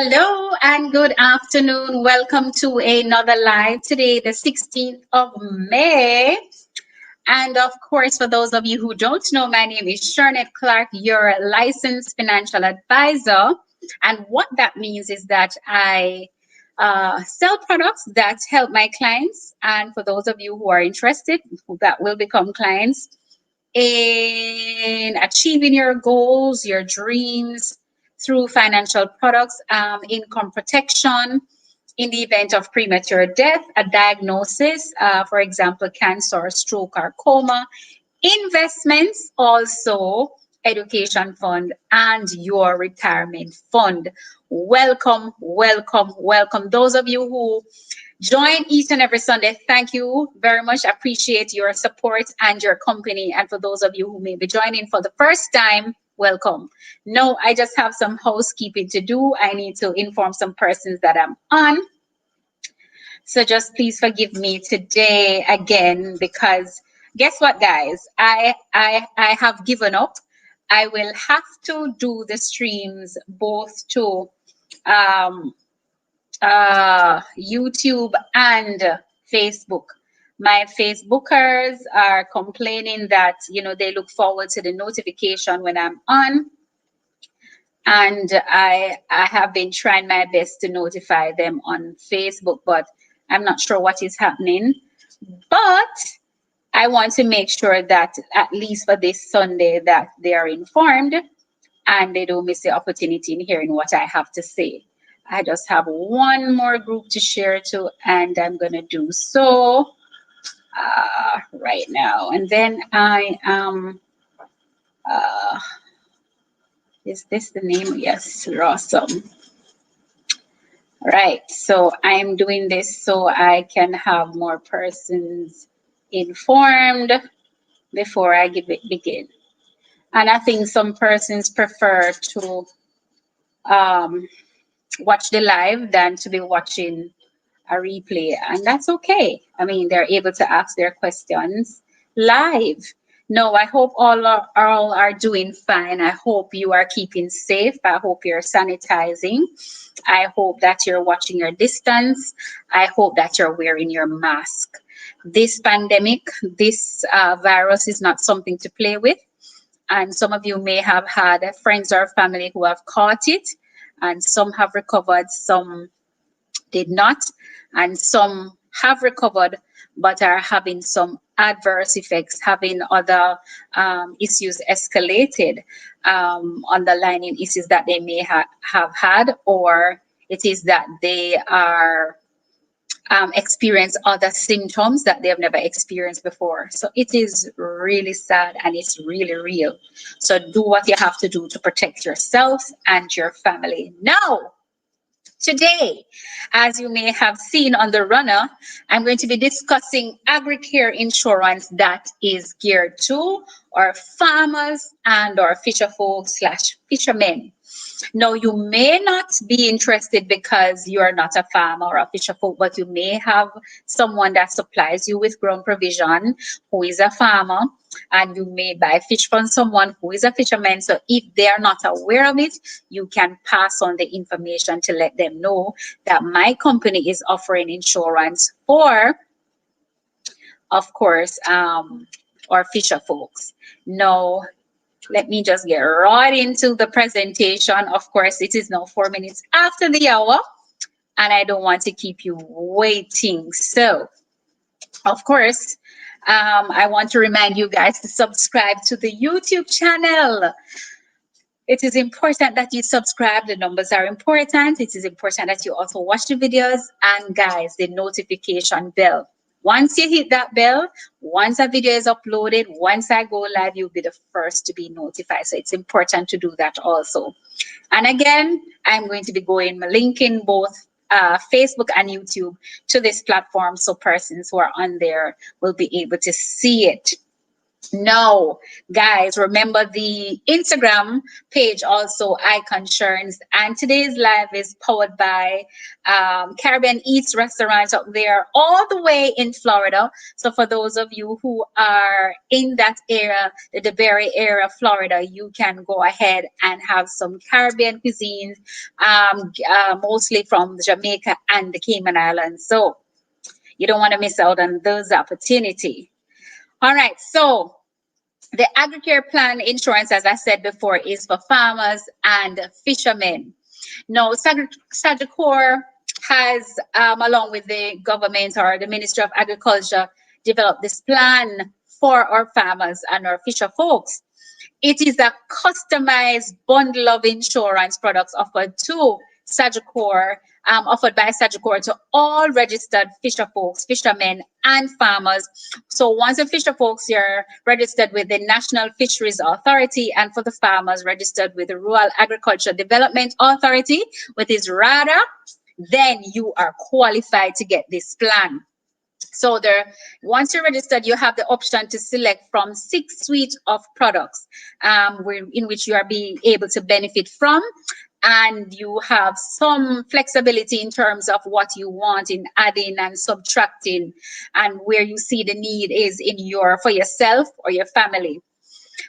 Hello and good afternoon. Welcome to another live today, the 16th of May. And of course, for those of you who don't know, my name is Shernette Clark, your licensed financial advisor. And what that means is that I sell products that help my clients. And for those of you who are interested, that will become clients in achieving your goals, your dreams through financial products, income protection in the event of premature death, a diagnosis, for example, cancer, stroke, or coma, investments, also education fund, and your retirement fund. Welcome, welcome, welcome. Those of you who join each and every Sunday, thank you very much. Appreciate your support and your company. And for those of you who may be joining for the first time, welcome. No, I just have some housekeeping to do. I need to inform some persons that I'm on. So just please forgive me today again, because guess what, guys? I have given up. I will have to do the streams both to YouTube and Facebook. My Facebookers are complaining that, they look forward to the notification when I'm on. And I have been trying my best to notify them on Facebook, but I'm not sure what is happening. But I want to make sure that at least for this Sunday that they are informed and they don't miss the opportunity in hearing what I have to say. I just have one more group to share to, and I'm going to do so right now. And then I am, is this the name? Yes, awesome. Right, so I'm doing this so I can have more persons informed before I begin. And I think some persons prefer to watch the live than to be watching a replay, and that's okay. I mean, they're able to ask their questions live. No, I hope all are doing fine. I hope you are keeping safe. I hope you're sanitizing. I hope that you're watching your distance. I hope that you're wearing your mask. This pandemic, this virus is not something to play with. And some of you may have had friends or family who have caught it, and some have recovered, some did not, and some have recovered but are having some adverse effects, having other issues escalated, underlying issues that they may have had, or it is that they are experience other symptoms that they have never experienced before. So it is really sad and it's really real. So do what you have to do to protect yourself and your family. Now, today, as you may have seen on the runner, I'm going to be discussing Agri-Care Insurance that is geared to our farmers and our fisher folks / fishermen. Now, you may not be interested because you are not a farmer or a fisher folk, but you may have someone that supplies you with ground provision who is a farmer, and you may buy fish from someone who is a fisherman. So if they are not aware of it, you can pass on the information to let them know that my company is offering insurance for, of course, our fisher folks. Now, let me just get right into the presentation. Of course, it is now 4 minutes after the hour, and I don't want to keep you waiting. So, of course, I want to remind you guys to subscribe to the YouTube channel. It is important that you subscribe. The numbers are important. It is important that you also watch the videos, and guys, the notification bell. Once you hit that bell, once a video is uploaded, once I go live, you'll be the first to be notified. So it's important to do that also. And again, I'm going to be linking both Facebook and YouTube to this platform, so persons who are on there will be able to see it. No, guys, remember the Instagram page also, Icon Insurance. And today's live is powered by Caribbean Eats restaurants up there, all the way in Florida. So for those of you who are in that area, the DeBerry area, Florida, you can go ahead and have some Caribbean cuisine, mostly from Jamaica and the Cayman Islands. So you don't want to miss out on those opportunity. All right, so the Agri-Care Plan insurance, as I said before, is for farmers and fishermen. Now, Sagicor has, along with the government or the Ministry of Agriculture, developed this plan for our farmers and our fisher folks. It is a customized bundle of insurance products offered to Sagicor, offered by Sagicor to all registered fisher folks, fishermen, and farmers. So once the fisher folks, you're registered with the National Fisheries Authority, and for the farmers, registered with the Rural Agriculture Development Authority, with its RADA, then you are qualified to get this plan. So there, once you're registered, you have the option to select from 6 suites of products in which you are being able to benefit from. And you have some flexibility in terms of what you want in adding and subtracting, and where you see the need is in for yourself or your family.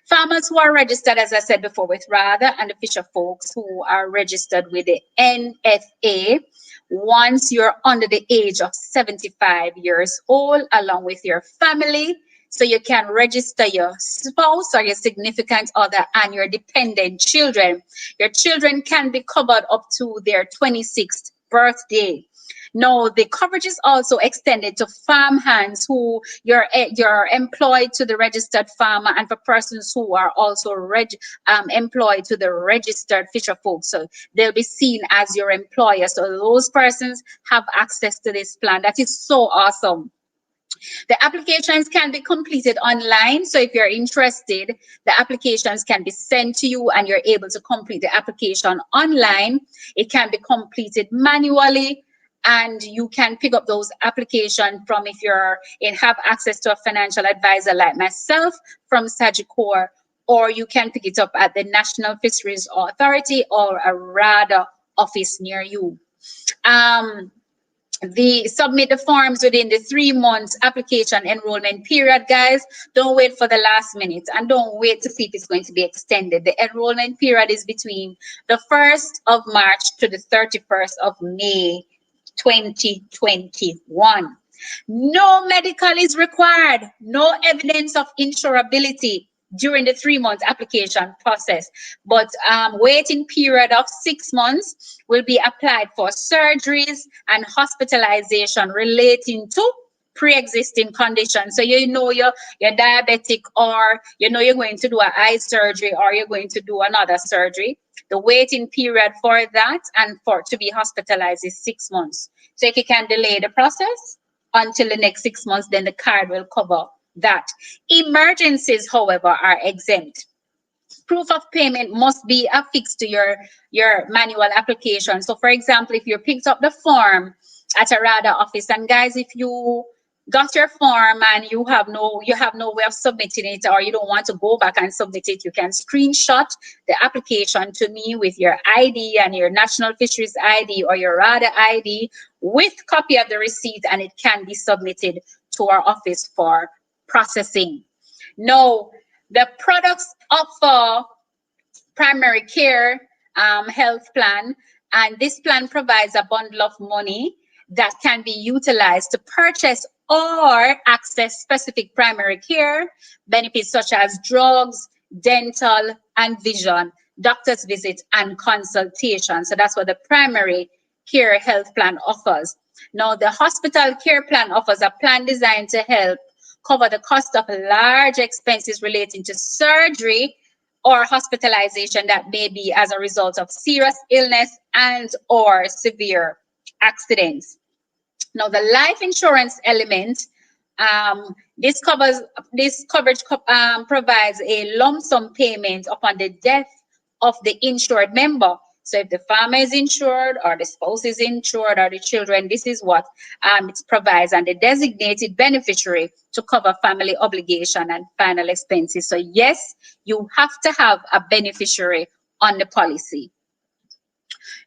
Farmers who are registered, as I said before, with RADA, and the fisher folks who are registered with the NFA, once you're under the age of 75 years old, along with your family, so you can register your spouse or your significant other and your dependent children. Your children can be covered up to their 26th birthday. No, the coverage is also extended to farm hands who you're employed to the registered farmer, and for persons who are also employed to the registered fisher folks. So they'll be seen as your employer. So those persons have access to this plan. That is so awesome. The applications can be completed online. So if you're interested, the applications can be sent to you and you're able to complete the application online. It can be completed manually, and you can pick up those applications from, if have access to a financial advisor like myself from Sagicor, or you can pick it up at the National Fisheries Authority or a RADA office near you. Submit the forms within the 3 months application enrollment period, guys. Don't wait for the last minute, and don't wait to see if it's going to be extended. The enrollment period is between the 1st of March to the 31st of May 2021. No medical is required, no evidence of insurability during the 3 month application process, but waiting period of 6 months will be applied for surgeries and hospitalization relating to pre-existing conditions. So you're diabetic, or you're going to do an eye surgery, or you're going to do another surgery. The waiting period for that and for to be hospitalized is 6 months. So if you can delay the process until the next 6 months, then the card will cover that. Emergencies, however, are exempt. Proof of payment must be affixed to your manual application. So for example, if you picked up the form at a RADA office, and guys, if you got your form and you have no way of submitting it, or you don't want to go back and submit it, you can screenshot the application to me with your ID and your National Fisheries ID or your RADA ID with copy of the receipt, and it can be submitted to our office for processing. Now, the products offer primary care health plan, and this plan provides a bundle of money that can be utilized to purchase or access specific primary care benefits such as drugs, dental, and vision, doctor's visit, and consultation. So that's what the primary care health plan offers. Now, the hospital care plan offers a plan designed to help cover the cost of large expenses relating to surgery or hospitalization that may be as a result of serious illness and or severe accidents. Now, the life insurance element, this coverage provides a lump sum payment upon the death of the insured member. So if the farmer is insured or the spouse is insured or the children, this is what it provides, and the designated beneficiary to cover family obligation and final expenses. So yes, you have to have a beneficiary on the policy.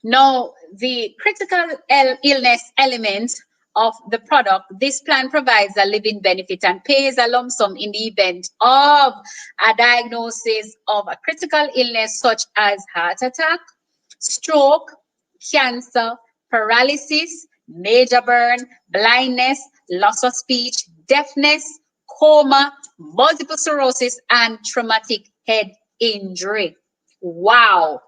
Now, the critical illness element of the product, this plan provides a living benefit and pays a lump sum in the event of a diagnosis of a critical illness such as heart attack, stroke, cancer, paralysis, major burn, blindness, loss of speech, deafness, coma, multiple sclerosis, and traumatic head injury. Wow.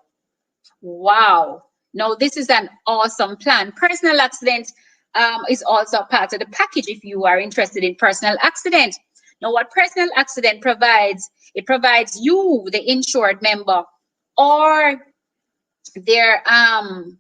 Wow. Now, this is an awesome plan. Personal accident is also part of the package if you are interested in personal accident. Now, what personal accident provides, it provides you, the insured member, or their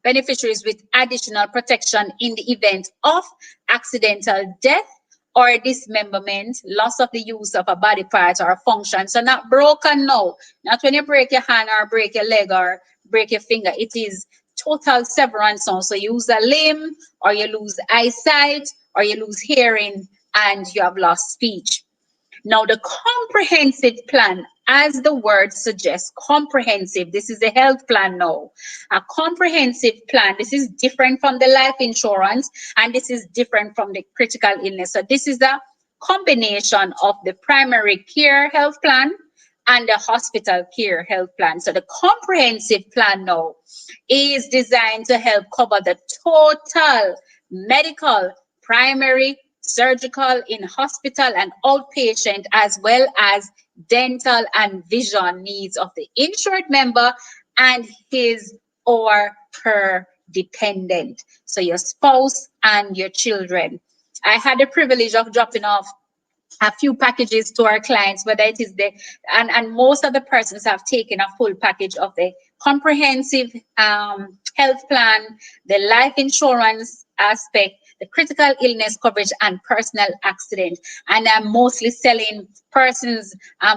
beneficiaries with additional protection in the event of accidental death or dismemberment, loss of the use of a body part or a function. So not broken, no. Not when you break your hand or break your leg or break your finger. It is total severance. So you lose a limb, or you lose eyesight, or you lose hearing, and you have lost speech. Now, the comprehensive plan, as the word suggests, comprehensive, this is a health plan now. A comprehensive plan, this is different from the life insurance, and this is different from the critical illness. So this is a combination of the primary care health plan and the hospital care health plan. So the comprehensive plan now is designed to help cover the total medical, primary, surgical, in hospital and outpatient, as well as dental and vision needs of the insured member and his or her dependent. So your spouse and your children. I had the privilege of dropping off a few packages to our clients, whether it is and most of the persons have taken a full package of the comprehensive health plan, the life insurance aspect, the critical illness coverage, and personal accident. And I'm mostly selling persons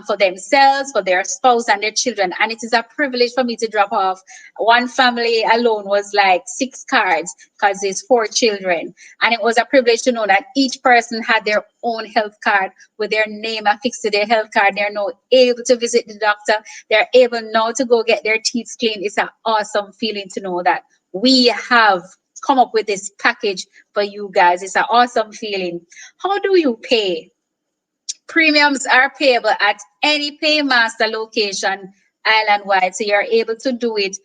for themselves, for their spouse and their children. And it is a privilege for me to drop off. One family alone was like 6 cards because there's 4 children. And it was a privilege to know that each person had their own health card with their name affixed to their health card. They're now able to visit the doctor. They're able now to go get their teeth cleaned. It's an awesome feeling to know that we have come up with this package for you guys. It's an awesome feeling. How do you pay? Premiums are payable at any Paymaster location island-wide. So you're able to do it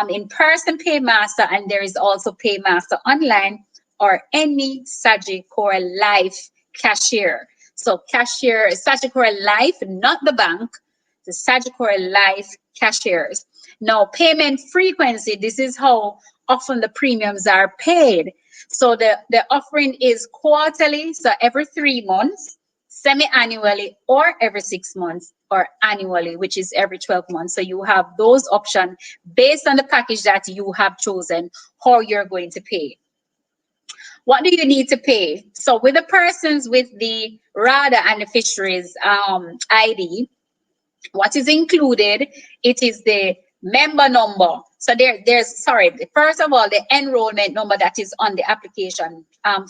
in person Paymaster, and there is also Paymaster online or any Sagicor Life cashier. So cashier, Sagicor Life, not the bank, the Sagicor Life cashiers. Now, payment frequency, this is how often the premiums are paid. So the offering is quarterly, so every 3 months, semi-annually, or every 6 months, or annually, which is every 12 months. So you have those options based on the package that you have chosen, how you're going to pay. What do you need to pay? So with the persons with the RADA and the fisheries ID, what is included, it is the member number. So first of all, the enrollment number that is on the application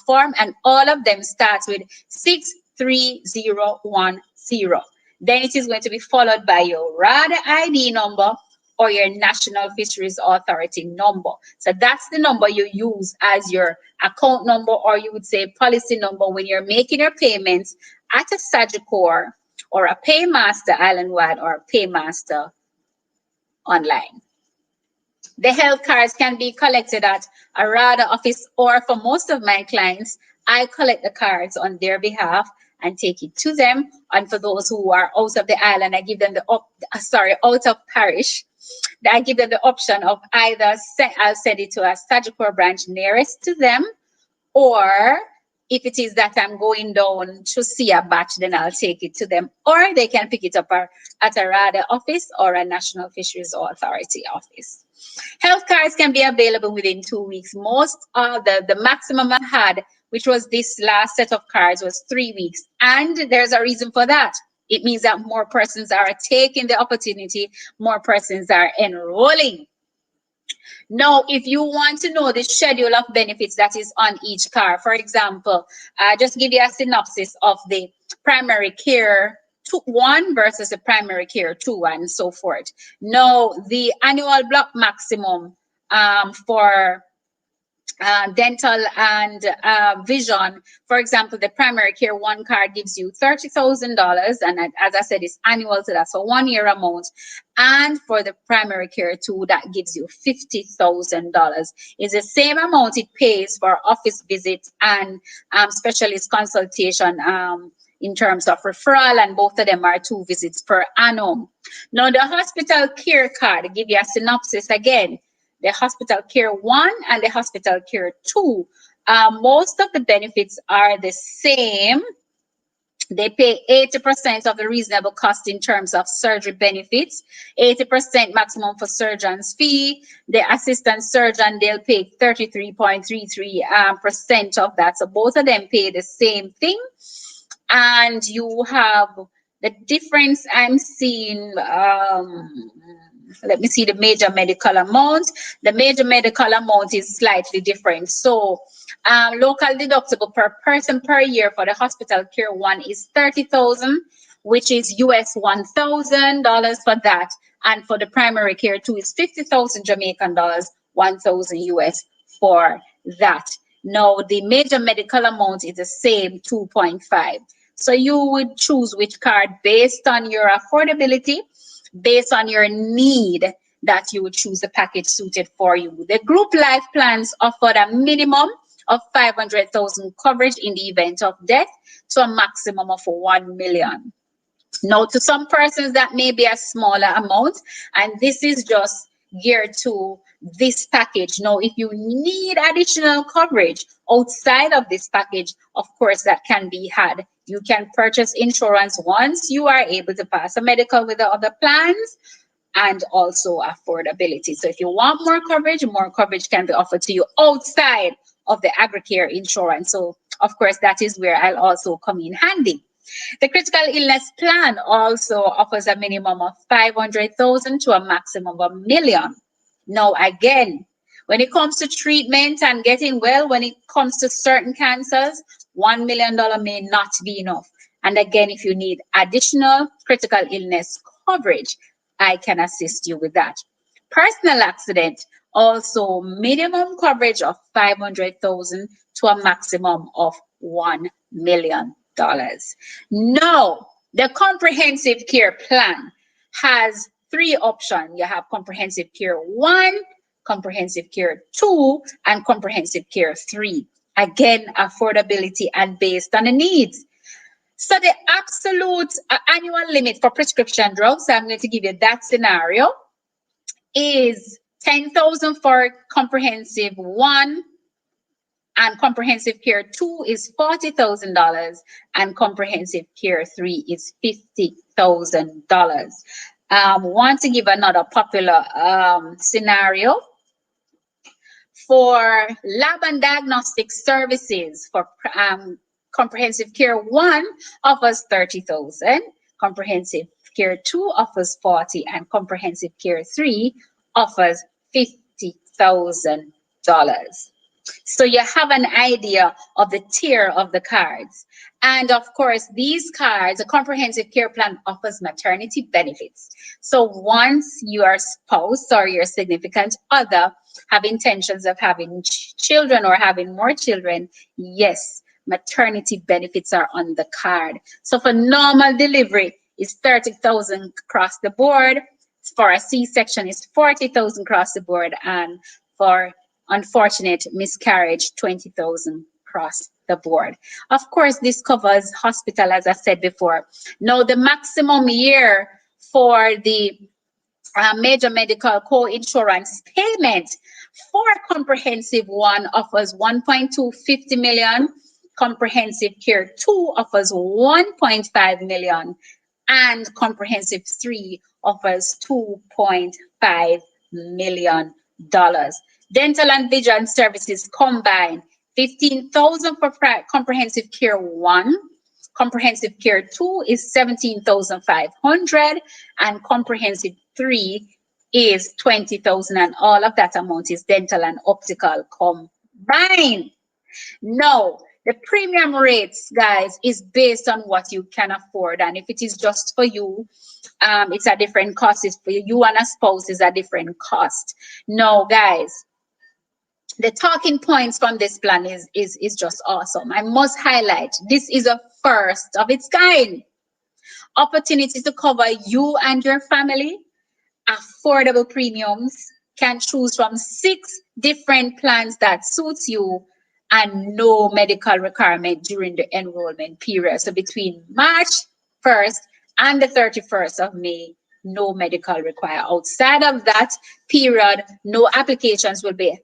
form, and all of them starts with 63010. Then it is going to be followed by your RADA ID number or your National Fisheries Authority number. So that's the number you use as your account number, or you would say policy number, when you're making your payments at a Sagicor or a Paymaster island-wide or a Paymaster online. The health cards can be collected at a RADA office, or for most of my clients, I collect the cards on their behalf and take it to them. And for those who are out of the island, I give them out of parish, I give them the option of either I'll send it to a Sagicor branch nearest to them, or if it is that I'm going down to see a batch, then I'll take it to them, or they can pick it up at a RADA office or a National Fisheries Authority office. Health cards can be available within 2 weeks. Most of the maximum I had, which was this last set of cards, was 3 weeks. And there's a reason for that. It means that more persons are taking the opportunity, more persons are enrolling. Now, if you want to know the schedule of benefits that is on each car, for example, just give you a synopsis of the primary care one versus the primary care two and so forth. Now, the annual block maximum for dental and vision. For example, the primary care one card gives you $30,000, and as I said, it's annual, so that's a 1 year amount. And for the primary care two, that gives you $50,000. It's the same amount it pays for office visits and specialist consultation. In terms of referral, and both of them are 2 visits per annum. Now, the hospital care card, give you a synopsis again. The hospital care one and the hospital care two, most of the benefits are the same. They pay 80% of the reasonable cost in terms of surgery benefits, 80% maximum for surgeon's fee. The assistant surgeon, they'll pay 33.33% of that. So both of them pay the same thing. And you have the difference I'm seeing. Let me see the major medical amount. The major medical amount is slightly different. So local deductible per person per year for the hospital care one is $30,000, which is US $1,000 for that. And for the primary care two is 50,000 Jamaican dollars, 1,000 US for that. Now, the major medical amount is the same, 2.5. So you would choose which card based on your affordability, based on your need, that you would choose the package suited for you. The group life plans offer a minimum of 500,000 coverage in the event of death to a maximum of 1 million. Now, to some persons, that may be a smaller amount, and this is just geared to this package. Now, if you need additional coverage outside of this package, of course, that can be had. You can purchase insurance once you are able to pass a medical with the other plans, and also affordability. So if you want more coverage can be offered to you outside of the Agri-Care Insurance. So, of course, that is where I'll also come in handy. The critical illness plan also offers a minimum of 500,000 to a maximum of 1 million. Now, again, when it comes to treatment and getting well, when it comes to certain cancers, $1 million may not be enough. And again, if you need additional critical illness coverage, I can assist you with that. Personal accident, also minimum coverage of 500,000 to a maximum of $1 million. Now, the comprehensive care plan has 3 options. You have comprehensive care 1, comprehensive care 2, and comprehensive care 3. Again, affordability and based on the needs. So the absolute annual limit for prescription drugs, I'm going to give you that scenario, is 10,000 for comprehensive 1, and comprehensive care 2 is $40,000, and comprehensive care 3 is $50,000. Want to give another popular scenario for lab and diagnostic services. For comprehensive care 1 offers 30,000, comprehensive care 2 offers 40, and comprehensive care 3 offers $50,000. So you have an idea of the tier of the cards. And of course, these cards, a comprehensive care plan offers maternity benefits. So once your spouse or your significant other have intentions of having children or having more children, yes, maternity benefits are on the card. So for normal delivery, it's 30,000 across the board. For a C-section, it's 40,000 across the board. And for unfortunate miscarriage, 20,000 across the board. Of course, this covers hospital, as I said before. Now, the maximum year for the major medical co-insurance payment for comprehensive 1 offers 1.250 million. Comprehensive care 2 offers 1.5 million. And comprehensive 3 offers $2.5 million. Dental and vision services combined, 15,000 for comprehensive care 1. Comprehensive care 2 is 17,500, and comprehensive 3 is 20,000, and all of that amount is dental and optical combined. No, the premium rates, guys, is based on what you can afford. And if it is just for you, it's a different cost. It's for you and a spouse is a different cost. No, guys, the talking points from this plan is just awesome. I must highlight, this is a first of its kind. Opportunity to cover you and your family, affordable premiums, can choose from 6 different plans that suits you, and no medical requirement during the enrollment period. So between March 1st and the 31st of May, no medical required. Outside of that period, no applications will be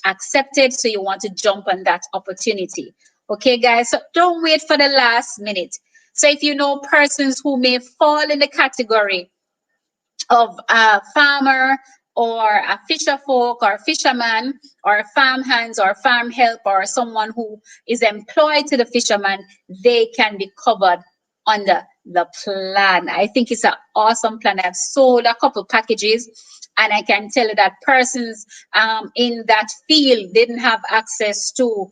accepted. So you want to jump on that opportunity. Okay, guys, so don't wait for the last minute. So if you know persons who may fall in the category of a farmer or a fisher folk or fisherman or farm hands or farm help or someone who is employed to the fisherman, they can be covered under the plan. I think it's an awesome plan. I've sold a couple packages, and I can tell you that persons in that field didn't have access to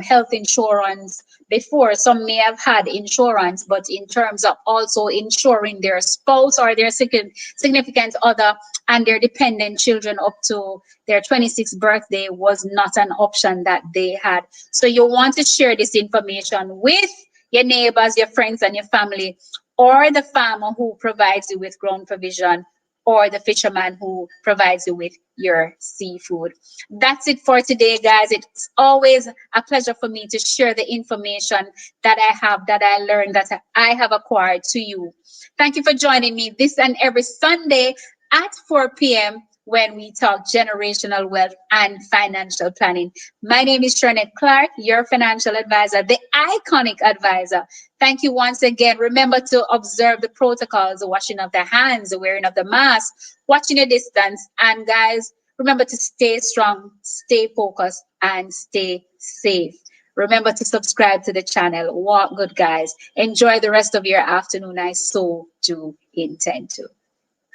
health insurance before. Some may have had insurance, but in terms of also insuring their spouse or their significant other and their dependent children up to their 26th birthday was not an option that they had. So you want to share this information with your neighbors, your friends, and your family, or the farmer who provides you with ground provision, or the fisherman who provides you with your seafood. That's it for today, guys. It's always a pleasure for me to share the information that I have, that I learned, that I have acquired to you. Thank you for joining me this and every Sunday at 4 p.m. when we talk generational wealth and financial planning. My name is Shernette Clark, your financial advisor, the iconic advisor. Thank you once again. Remember to observe the protocols, the washing of the hands, the wearing of the mask, watching your distance. And guys, remember to stay strong, stay focused, and stay safe. Remember to subscribe to the channel. Walk good, guys. Enjoy the rest of your afternoon. I so do intend to.